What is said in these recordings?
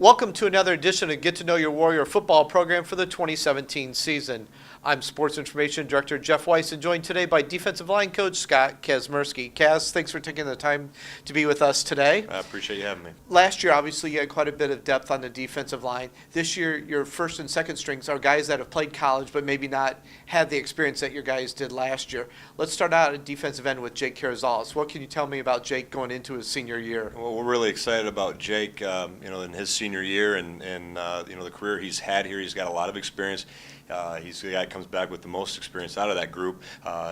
Welcome to another edition of Get to Know Your Warrior football program for the 2017 season. I'm Sports Information Director Jeff Weiss and joined today by defensive line coach Scott Kazmierski. Kaz, thanks for taking the time to be with us today. I appreciate you having me. Last year, obviously, you had quite a bit of depth on the defensive line. This year, your first and second strings are guys that have played college but maybe not had the experience that your guys did last year. Let's start out at defensive end with Jake Carrizales. What can you tell me about Jake going into his senior year? Well, we're really excited about Jake, in his senior year and the career he's had here. He's got a lot of experience. He's the guy that comes back with the most experience out of that group.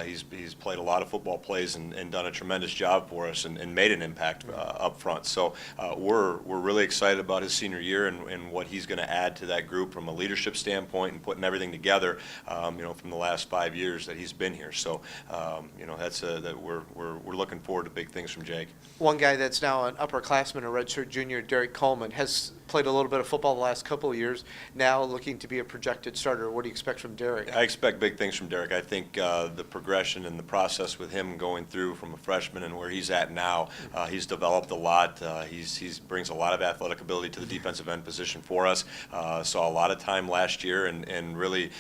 He's played a lot of football plays and done a tremendous job for us and made an impact up front. So we're really excited about his senior year and what he's going to add to that group from a leadership standpoint and putting everything together. From the last 5 years that he's been here. So we're looking forward to big things from Jake. One guy that's now an upperclassman, a redshirt junior, Derrick Coleman, has played a little bit of football the last couple of years, now looking to be a projected starter. What do you expect from Derrick? I expect big things from Derrick. I think the progression and the process with him going through from a freshman and where he's at now, he's developed a lot. He brings a lot of athletic ability to the defensive end position for us. Saw a lot of time last year and really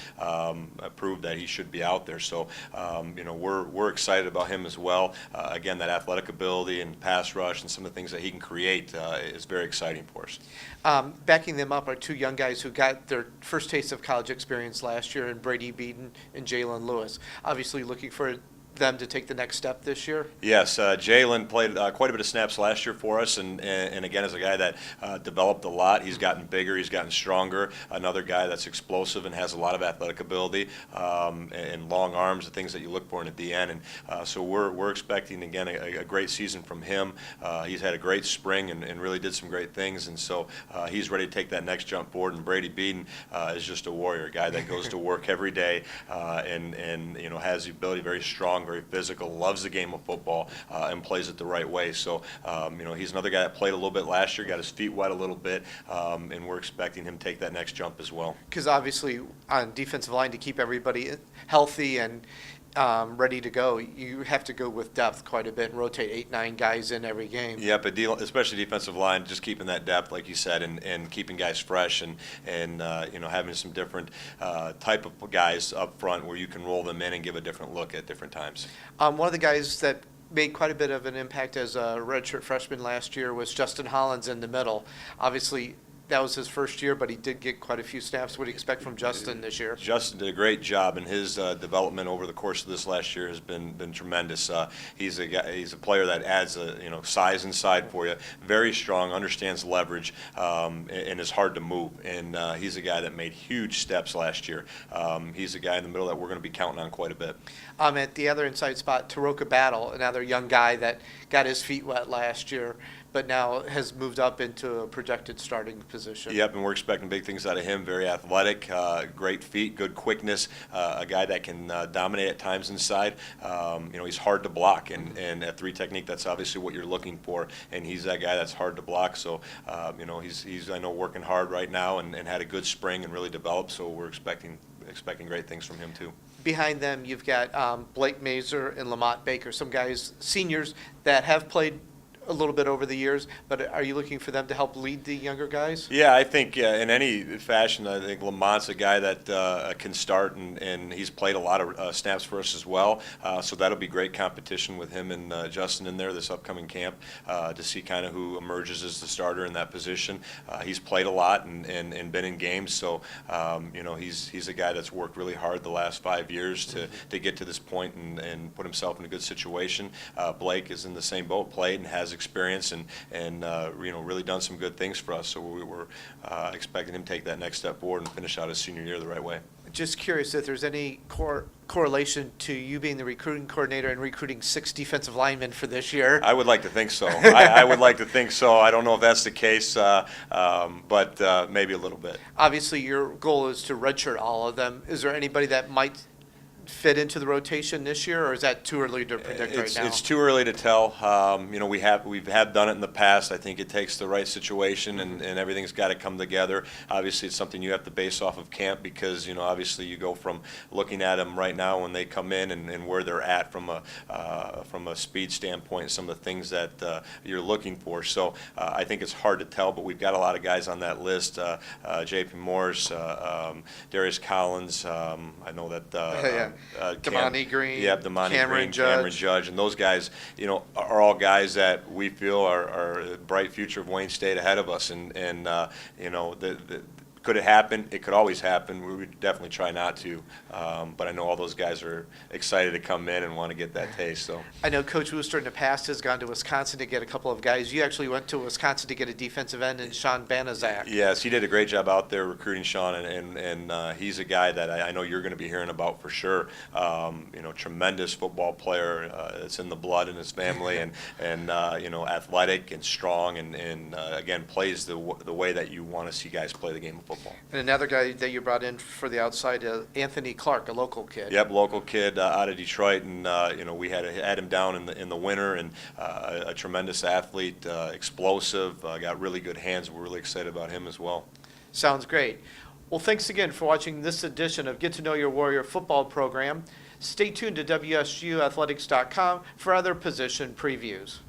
proved that he should be out there. So, we're excited about him as well. Again, that athletic ability and pass rush and some of the things that he can create is very exciting for us. Backing them up are two young guys who got their first taste of college experience last year in Brady, Beaton, and Jalen Lewis. Obviously looking for them to take the next step this year? Yes, Jalen played quite a bit of snaps last year for us, and again, as a guy that developed a lot. He's gotten bigger, he's gotten stronger. Another guy that's explosive and has a lot of athletic ability and long arms, the things that you look for in a DN. And so we're expecting, again, a great season from him. He's had a great spring and really did some great things, and so he's ready to take that next jump forward. And Brady Beaton is just a warrior, a guy that goes to work every day and has the ability, very strong, very physical, loves the game of football, and plays it the right way. So, he's another guy that played a little bit last year, got his feet wet a little bit, and we're expecting him to take that next jump as well. Because obviously on defensive line, to keep everybody healthy and ready to go, you have to go with depth quite a bit and rotate 8-9 guys in every game. Yeah, but especially defensive line, just keeping that depth, like you said, and keeping guys fresh and having some different type of guys up front where you can roll them in and give a different look at different times. One of the guys that made quite a bit of an impact as a redshirt freshman last year was Justin Hollins in the middle. Obviously, that was his first year, but he did get quite a few snaps. What do you expect from Justin this year? Justin did a great job, and his development over the course of this last year has been tremendous. He's a player that adds size inside for you. Very strong, understands leverage, and is hard to move. And he's a guy that made huge steps last year. He's a guy in the middle that we're going to be counting on quite a bit. At the other inside spot, Taroka Battle, another young guy that got his feet wet last year, but now has moved up into a projected starting position. Yep, and we're expecting big things out of him. Very athletic, great feet, good quickness, a guy that can dominate at times inside. He's hard to block, and at 3 technique, that's obviously what you're looking for, and he's that guy that's hard to block. So, he's I know working hard right now and had a good spring and really developed, so we're expecting great things from him too. Behind them, you've got Blake Mazer and Lamont Baker, some guys, seniors, that have played a little bit over the years, but are you looking for them to help lead the younger guys? Yeah, I think in any fashion, I think Lamont's a guy that can start, and he's played a lot of snaps for us as well. So that'll be great competition with him and Justin in there this upcoming camp to see kind of who emerges as the starter in that position. He's played a lot and been in games, so he's a guy that's worked really hard the last 5 years to get to this point and put himself in a good situation. Blake is in the same boat, played and has experience and really done some good things for us. So we were expecting him to take that next step forward and finish out his senior year the right way. Just curious if there's any correlation to you being the recruiting coordinator and recruiting 6 defensive linemen for this year. I would like to think so. I would like to think so. I don't know if that's the case, but maybe a little bit. Obviously, your goal is to redshirt all of them. Is there anybody that might fit into the rotation this year, or is that too early to predict right now? It's too early to tell. We've done it in the past. I think it takes the right situation, and everything's got to come together. Obviously, it's something you have to base off of camp because obviously you go from looking at them right now when they come in and where they're at from a speed standpoint, some of the things that you're looking for. So I think it's hard to tell, but we've got a lot of guys on that list. J.P. Morse, Darius Hollins. I know that. Damani Green. Yeah, Damani Cameron Green, Cameron Judge, and those guys, are all guys that we feel are a bright future of Wayne State ahead of us, and could it happen? It could always happen. We would definitely try not to, but I know all those guys are excited to come in and want to get that taste. So I know Coach Wooster in the past has gone to Wisconsin to get a couple of guys. You actually went to Wisconsin to get a defensive end in Sean Banaszak. Yes, he did a great job out there recruiting Sean, and he's a guy that I know you're going to be hearing about for sure. Tremendous football player. It's in the blood in his family, and athletic and strong, and again plays the way that you want to see guys play the game of football. And another guy that you brought in for the outside, Anthony Clark, a local kid. Yep, local kid out of Detroit, and we had him down in the winter, and a tremendous athlete, explosive, got really good hands. We're really excited about him as well. Sounds great. Well, thanks again for watching this edition of Get to Know Your Warrior football program. Stay tuned to WSGUathletics.com for other position previews.